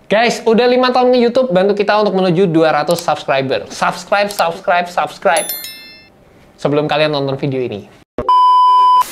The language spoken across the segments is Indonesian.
Guys, udah 5 tahun nge-YouTube, bantu kita untuk menuju 200 subscriber. Subscribe. Sebelum kalian nonton video ini.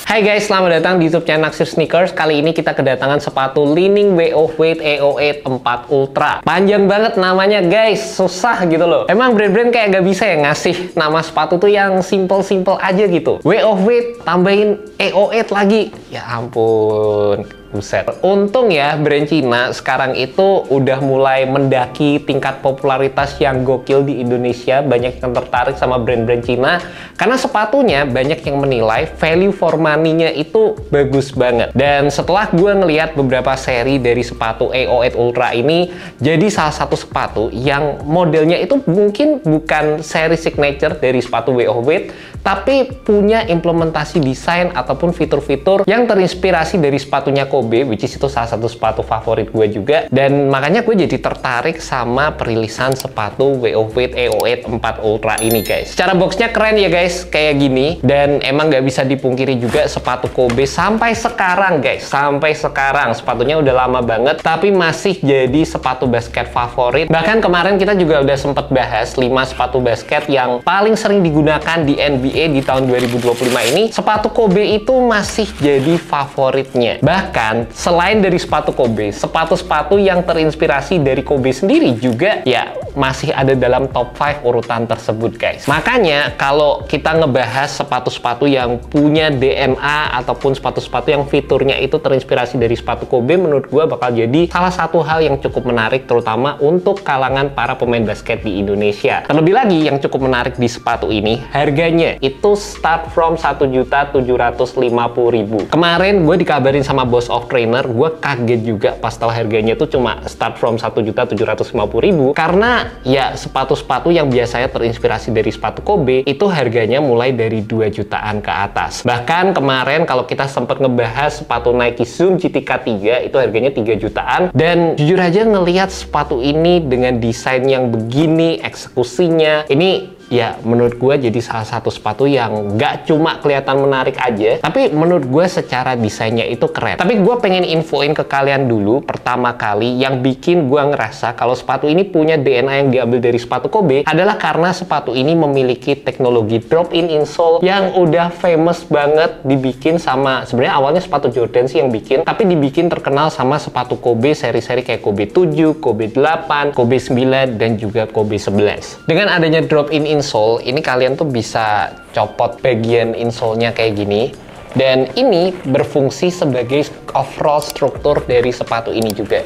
Hai guys, selamat datang di YouTube channel Naksir Sneakers. Kali ini kita kedatangan sepatu Li-Ning Way of Weight AO8 4 Ultra. Panjang banget namanya guys, susah gitu loh. Emang brand-brand kayak gak bisa ya ngasih nama sepatu tuh yang simple-simple aja gitu. Way of Weight tambahin AO8 lagi. Ya ampun. Buset. Untung ya brand Cina sekarang itu udah mulai mendaki tingkat popularitas yang gokil di Indonesia. Banyak yang tertarik sama brand-brand Cina karena sepatunya banyak yang menilai value for money-nya itu bagus banget. Dan setelah gue ngeliat beberapa seri dari sepatu AO8 Ultra ini, jadi salah satu sepatu yang modelnya itu mungkin bukan seri signature dari sepatu Way of Weight, tapi punya implementasi desain ataupun fitur-fitur yang terinspirasi dari sepatunya Kobe, which is itu salah satu sepatu favorit gue juga. Dan makanya gue jadi tertarik sama perilisan sepatu Way of Weight AO8 4 Ultra ini guys. Secara boxnya keren ya guys, kayak gini. Dan emang gak bisa dipungkiri juga sepatu Kobe sampai sekarang guys, sampai sekarang sepatunya udah lama banget tapi masih jadi sepatu basket favorit. Bahkan kemarin kita juga udah sempet bahas 5 sepatu basket yang paling sering digunakan di NBA di tahun 2025 ini. Sepatu Kobe itu masih jadi favoritnya. Bahkan selain dari sepatu Kobe, sepatu-sepatu yang terinspirasi dari Kobe sendiri juga ya masih ada dalam top 5 urutan tersebut guys. Makanya kalau kita ngebahas sepatu-sepatu yang punya DNA ataupun sepatu-sepatu yang fiturnya itu terinspirasi dari sepatu Kobe, menurut gue bakal jadi salah satu hal yang cukup menarik terutama untuk kalangan para pemain basket di Indonesia. Terlebih lagi yang cukup menarik di sepatu ini, harganya itu start from 1.750.000. Kemarin gue dikabarin sama Boss of Trainer, gue kaget juga pas tahu harganya tuh cuma start from 1.750.000 karena ya sepatu-sepatu yang biasanya terinspirasi dari sepatu Kobe itu harganya mulai dari 2 jutaan ke atas. Bahkan kemarin kalau kita sempat ngebahas sepatu Nike Zoom GTK3 itu harganya 3 jutaan. Dan jujur aja ngelihat sepatu ini dengan desain yang begini, eksekusinya ini ya menurut gue jadi salah satu sepatu yang gak cuma kelihatan menarik aja, tapi menurut gue secara desainnya itu keren. Tapi gue pengen infoin ke kalian dulu, pertama kali yang bikin gue ngerasa kalau sepatu ini punya DNA yang diambil dari sepatu Kobe adalah karena sepatu ini memiliki teknologi drop-in insole yang udah famous banget dibikin sama, sebenarnya awalnya sepatu Jordan sih yang bikin, tapi dibikin terkenal sama sepatu Kobe seri-seri kayak Kobe 7, Kobe 8, Kobe 9, dan juga Kobe 11. Dengan adanya drop-in insole, ini kalian tuh bisa copot bagian insole-nya kayak gini. Dan ini berfungsi sebagai overall struktur dari sepatu ini juga.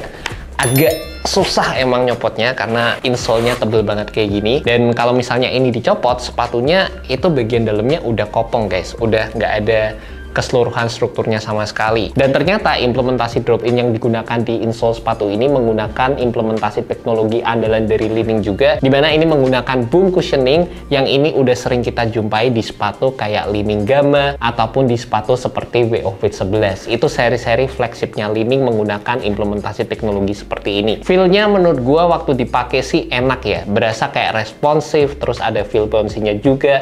Agak susah emang nyopotnya karena insole-nya tebel banget kayak gini. Dan kalau misalnya ini dicopot, sepatunya itu bagian dalamnya udah kopong guys. Udah nggak ada keseluruhan strukturnya sama sekali. Dan ternyata implementasi drop-in yang digunakan di insole sepatu ini menggunakan implementasi teknologi andalan dari Li-Ning juga, dimana ini menggunakan boom cushioning yang ini udah sering kita jumpai di sepatu kayak Li-Ning Gamma ataupun di sepatu seperti Way of Weight 11. Itu seri-seri flagshipnya Li-Ning menggunakan implementasi teknologi seperti ini. Feel-nya menurut gua waktu dipakai sih enak ya, berasa kayak responsif, terus ada feel bouncy-nya juga.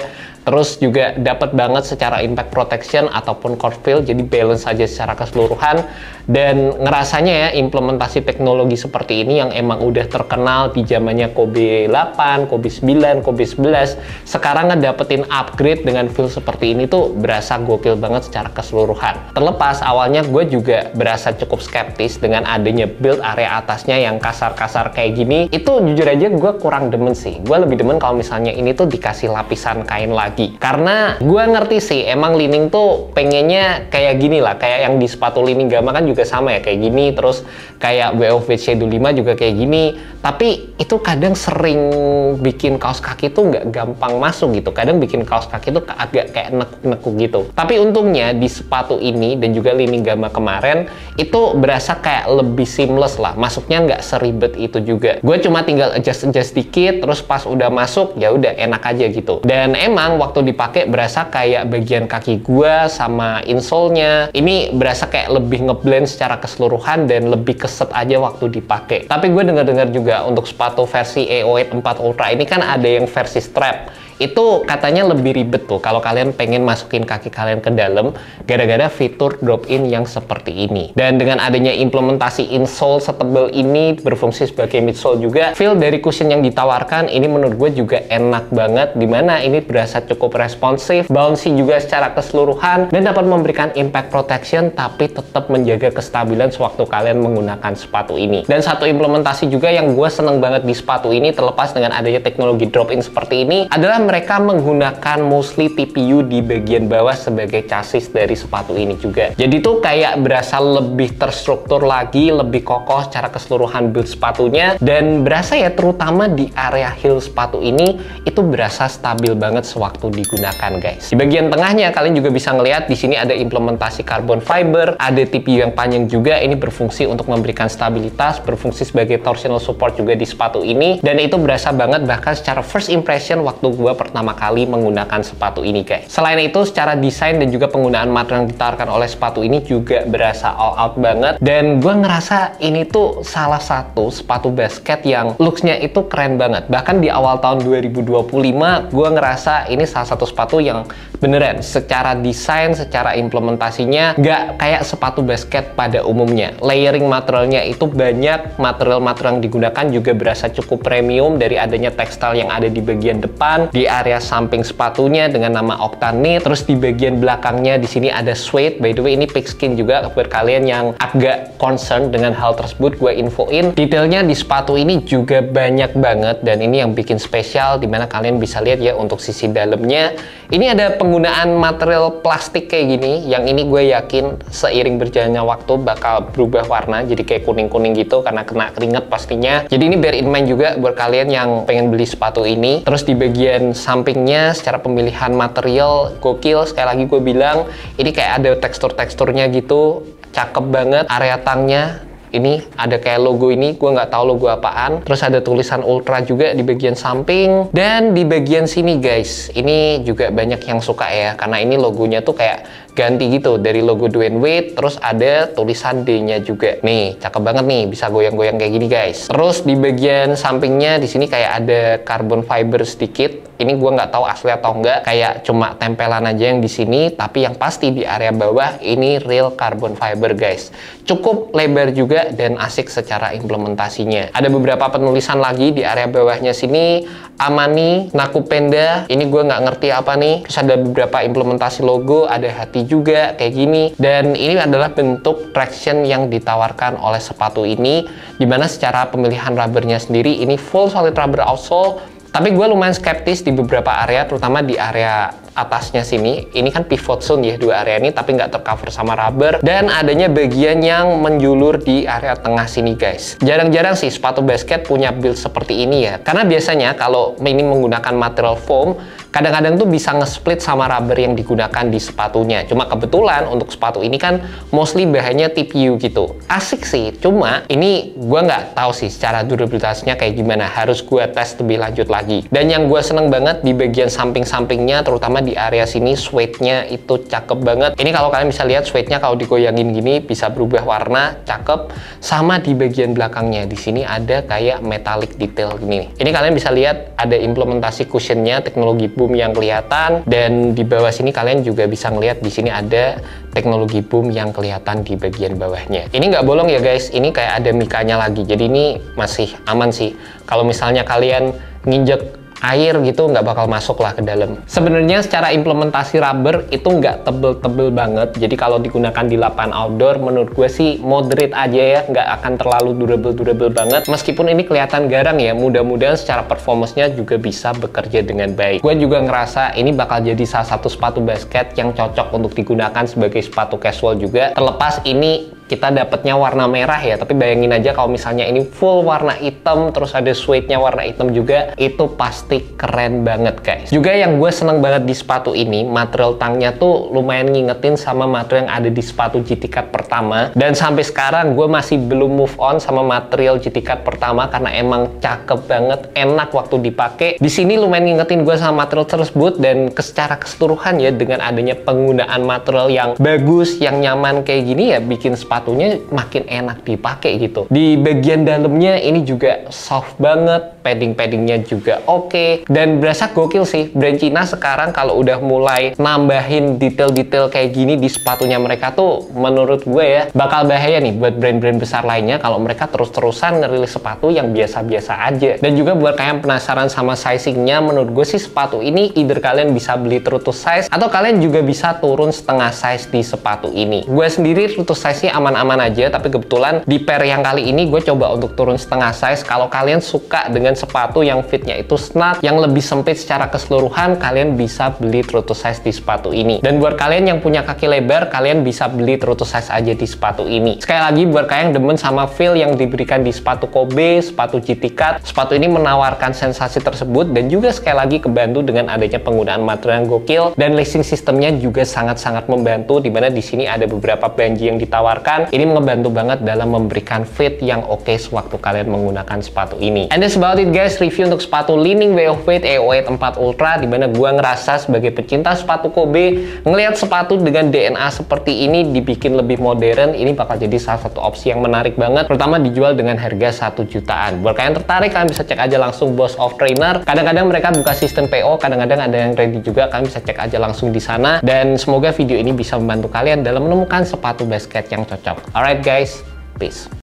Terus juga dapat banget secara impact protection ataupun core feel, jadi balance aja secara keseluruhan. Dan ngerasanya ya implementasi teknologi seperti ini yang emang udah terkenal di zamannya Kobe 8, Kobe 9, Kobe 11, sekarang ngedapetin upgrade dengan feel seperti ini tuh berasa gokil banget secara keseluruhan. Terlepas awalnya gue juga berasa cukup skeptis dengan adanya build area atasnya yang kasar-kasar kayak gini. Itu jujur aja gue kurang demen sih. Gue lebih demen kalau misalnya ini tuh dikasih lapisan kain lagi. Karena gue ngerti sih, emang Li-Ning tuh pengennya kayak gini lah, kayak yang di sepatu Li-Ning Gamma kan juga sama ya kayak gini, terus kayak Way of Weight Shadow 5 juga kayak gini. Tapi itu kadang sering bikin kaos kaki tuh nggak gampang masuk gitu, kadang bikin kaos kaki tuh agak kayak nekuk-nekuk gitu. Tapi untungnya di sepatu ini dan juga Li-Ning Gamma kemarin itu berasa kayak lebih seamless lah, masuknya nggak seribet itu juga. Gue cuma tinggal adjust dikit, terus pas udah masuk ya udah enak aja gitu. Dan emang waktu dipakai berasa kayak bagian kaki gua sama insole-nya ini berasa kayak lebih ngeblend secara keseluruhan dan lebih keset aja waktu dipakai. Tapi gue dengar-dengar juga untuk sepatu versi AO8 4 Ultra ini kan ada yang versi strap. Itu katanya lebih ribet tuh kalau kalian pengen masukin kaki kalian ke dalam gara-gara fitur drop-in yang seperti ini. Dan dengan adanya implementasi insole setebal ini berfungsi sebagai midsole juga, feel dari cushion yang ditawarkan ini menurut gue juga enak banget, dimana ini berasa cukup responsif, bouncy juga secara keseluruhan, dan dapat memberikan impact protection tapi tetap menjaga kestabilan sewaktu kalian menggunakan sepatu ini. Dan satu implementasi juga yang gue seneng banget di sepatu ini, terlepas dengan adanya teknologi drop-in seperti ini, adalah mereka menggunakan mostly TPU di bagian bawah sebagai chassis dari sepatu ini juga. Jadi tuh kayak berasa lebih terstruktur lagi, lebih kokoh secara keseluruhan build sepatunya, dan berasa ya terutama di area heel sepatu ini itu berasa stabil banget sewaktu digunakan guys. Di bagian tengahnya kalian juga bisa ngelihat di sini ada implementasi carbon fiber, ada TPU yang panjang juga, ini berfungsi untuk memberikan stabilitas, berfungsi sebagai torsional support juga di sepatu ini, dan itu berasa banget bahkan secara first impression waktu gua pertama kali menggunakan sepatu ini guys. Selain itu secara desain dan juga penggunaan material yang ditawarkan oleh sepatu ini juga berasa all out banget, dan gue ngerasa ini tuh salah satu sepatu basket yang looksnya itu keren banget. Bahkan di awal tahun 2025 gue ngerasa ini salah satu sepatu yang beneran secara desain, secara implementasinya nggak kayak sepatu basket pada umumnya. Layering materialnya itu banyak, material-material yang digunakan juga berasa cukup premium dari adanya tekstil yang ada di bagian depan, di area samping sepatunya dengan nama Octanit, terus di bagian belakangnya di sini ada suede. By the way ini pigskin juga, buat kalian yang agak concern dengan hal tersebut gue infoin detailnya di sepatu ini juga banyak banget, dan ini yang bikin spesial dimana kalian bisa lihat ya untuk sisi dalamnya ini ada penggunaan material plastik kayak gini, yang ini gue yakin seiring berjalannya waktu bakal berubah warna jadi kayak kuning-kuning gitu karena kena keringat pastinya. Jadi ini bear in mind juga buat kalian yang pengen beli sepatu ini. Terus di bagian sampingnya secara pemilihan material gokil, sekali lagi gue bilang ini kayak ada tekstur-teksturnya gitu, cakep banget. Area tangnya ini ada kayak logo ini, gue nggak tahu logo apaan. Terus ada tulisan Ultra juga di bagian samping, dan di bagian sini guys ini juga banyak yang suka ya, karena ini logonya tuh kayak ganti gitu dari logo Dwyane Wade, terus ada tulisan D-nya juga. Nih, cakep banget nih, bisa goyang-goyang kayak gini guys. Terus di bagian sampingnya di sini kayak ada carbon fiber sedikit. Ini gue nggak tahu asli atau enggak, kayak cuma tempelan aja yang di sini, tapi yang pasti di area bawah ini real carbon fiber guys. Cukup lebar juga dan asik secara implementasinya. Ada beberapa penulisan lagi di area bawahnya sini, Amani, Nakupenda, ini gue nggak ngerti apa nih. Terus ada beberapa implementasi logo, ada hati juga kayak gini, dan ini adalah bentuk traction yang ditawarkan oleh sepatu ini, dimana secara pemilihan rubbernya sendiri ini full solid rubber outsole. Tapi gue lumayan skeptis di beberapa area, terutama di area atasnya sini. Ini kan pivot zone ya, dua area ini, tapi nggak tercover sama rubber. Dan adanya bagian yang menjulur di area tengah sini guys. Jarang-jarang sih sepatu basket punya build seperti ini ya. Karena biasanya kalau ini menggunakan material foam, kadang-kadang tuh bisa nge-split sama rubber yang digunakan di sepatunya. Cuma kebetulan untuk sepatu ini kan mostly bahannya TPU gitu. Asik sih, cuma ini gue nggak tahu sih secara durabilitasnya kayak gimana. Harus gue tes lebih lanjut lagi. Dan yang gue seneng banget di bagian samping-sampingnya, terutama di area sini, suede-nya itu cakep banget. Ini kalau kalian bisa lihat suede-nya kalau digoyangin gini bisa berubah warna, cakep. Sama di bagian belakangnya, di sini ada kayak metallic detail gini. Ini kalian bisa lihat ada implementasi cushionnya, teknologi boom yang kelihatan, dan di bawah sini kalian juga bisa ngelihat di sini ada teknologi boom yang kelihatan di bagian bawahnya. Ini nggak bolong ya guys, ini kayak ada mikanya lagi, jadi ini masih aman sih. Kalau misalnya kalian nginjek air gitu nggak bakal masuk lah ke dalam. Sebenarnya secara implementasi rubber itu nggak tebel-tebel banget, jadi kalau digunakan di lapangan outdoor menurut gue sih moderate aja ya, nggak akan terlalu durable banget. Meskipun ini kelihatan garang ya, mudah-mudahan secara performance-nya juga bisa bekerja dengan baik. Gue juga ngerasa ini bakal jadi salah satu sepatu basket yang cocok untuk digunakan sebagai sepatu casual juga. Terlepas ini kita dapatnya warna merah ya, tapi bayangin aja kalau misalnya ini full warna hitam, terus ada suede-nya warna hitam juga, itu pasti keren banget guys. Juga yang gue seneng banget di sepatu ini, material tangnya tuh lumayan ngingetin sama material yang ada di sepatu GT Cut pertama, dan sampai sekarang gue masih belum move on sama material GT Cut pertama karena emang cakep banget, enak waktu dipakai. Di sini lumayan ngingetin gue sama material tersebut, dan secara keseluruhan ya dengan adanya penggunaan material yang bagus, yang nyaman kayak gini ya, bikin sepatu sepatunya makin enak dipakai gitu. Di bagian dalamnya ini juga soft banget, padding-paddingnya juga oke, dan berasa gokil sih. Brand Cina sekarang kalau udah mulai nambahin detail-detail kayak gini di sepatunya mereka tuh, menurut gue ya bakal bahaya nih buat brand-brand besar lainnya kalau mereka terus-terusan ngerilis sepatu yang biasa-biasa aja. Dan juga buat kalian penasaran sama sizingnya, menurut gue sih sepatu ini either kalian bisa beli true to size atau kalian juga bisa turun setengah size di sepatu ini. Gue sendiri true to size-nya aman-aman aja, tapi kebetulan di pair yang kali ini gue coba untuk turun setengah size. Kalau kalian suka dengan sepatu yang fitnya itu snug, yang lebih sempit secara keseluruhan, kalian bisa beli true to size di sepatu ini. Dan buat kalian yang punya kaki lebar, kalian bisa beli true to size aja di sepatu ini. Sekali lagi, buat kalian yang demen sama feel yang diberikan di sepatu Kobe, sepatu GT Cut, sepatu ini menawarkan sensasi tersebut, dan juga sekali lagi kebantu dengan adanya penggunaan material yang gokil, dan lacing sistemnya juga sangat-sangat membantu, dimana di sini ada beberapa banji yang ditawarkan. Ini membantu banget dalam memberikan fit yang oke sewaktu kalian menggunakan sepatu ini. And that's about it guys, review untuk sepatu Li-Ning Way of Wade EOS 4 Ultra, dimana gua ngerasa sebagai pecinta sepatu Kobe, ngelihat sepatu dengan DNA seperti ini dibikin lebih modern, ini bakal jadi salah satu opsi yang menarik banget, terutama dijual dengan harga 1 jutaan. Buat kalian tertarik, kalian bisa cek aja langsung Boss of Trainer. Kadang-kadang mereka buka sistem PO, kadang-kadang ada yang ready juga, kalian bisa cek aja langsung di sana. Dan semoga video ini bisa membantu kalian dalam menemukan sepatu basket yang cocok. Alright guys, peace.